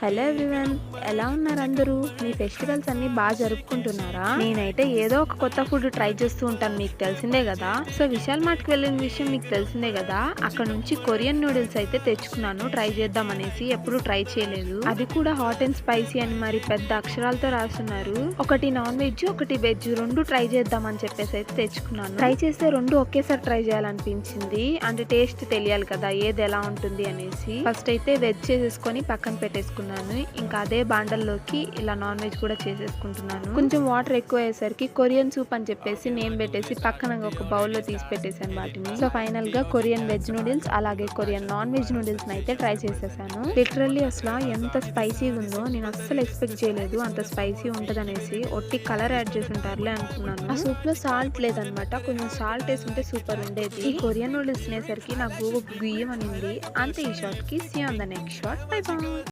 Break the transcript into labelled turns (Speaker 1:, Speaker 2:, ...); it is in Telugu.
Speaker 1: హలో ఎవ్రీవన్, ఎలా ఉన్నారు అందరూ? మీ ఫెస్టివల్స్ అన్ని బాగా జరుపుకుంటున్నారా? నేనైతే ఏదో ఒక కొత్త ఫుడ్ ట్రై చేస్తూ ఉంటాను, మీకు తెలిసిందే కదా. సో విశాల్ మార్ట్కి వెళ్ళిన విషయం మీకు తెలిసిందే కదా. అక్కడ నుంచి కొరియన్ నూడిల్స్ అయితే తెచ్చుకున్నాను, ట్రై చేద్దాం అనేసి. ఎప్పుడు ట్రై చేయలేదు, అది కూడా హాట్ అండ్ స్పైసీ అని మరి పెద్ద అక్షరాలతో రాస్తున్నారు. ఒకటి నాన్ వెజ్, ఒకటి వెజ్, రెండు ట్రై చేద్దాం అని చెప్పేసి అయితే తెచ్చుకున్నాను. ట్రై చేస్తే రెండు ఒకేసారి ట్రై చేయాలనిపించింది, అంటే టేస్ట్ తెలియాలి కదా ఏది ఎలా ఉంటుంది అనేసి. ఫస్ట్ అయితే వెజ్ చేసేసుకొని పక్కన పెట్టేసుకున్నాను. ఇంకా అదే బాండల్లోకి ఇలా నాన్ వెజ్ కూడా చేసేసుకుంటున్నాను. కొంచెం వాటర్ ఎక్కువ అయ్యేసరికి కొరియన్ సూప్ అని చెప్పేసి నేమ్ పెట్టేసి పక్కన ఒక బౌల్లో తీసి పెట్టేశాను వాటిని. సో ఫైనల్ గా కొరియన్ వెజ్ నూడిల్స్ అలాగే కొరియన్ నాన్ వెజ్ నూడిల్స్ అయితే ట్రై చేసేసాను. లిటరల్లీ అసలు ఎంత స్పైసీగా ఉందో నేను అస్సలు ఎక్స్పెక్ట్ చేయలేదు, అంత స్పైసీ ఉంటది అనేసి. ఒట్టి కలర్ యాడ్ చేసి ఉంటారులే అనుకున్నాను. ఆ సూప్ లో సాల్ట్ లేదనమాట, కొంచెం సాల్ట్ వేసి ఉంటే సూపర్ ఉండేది. ఈ కొరియన్ నూడిల్స్ తినేసరికి నాకు గుయ్యం అనింది. అంతే ఈ షార్ట్ కి. See on the next short. Bye by.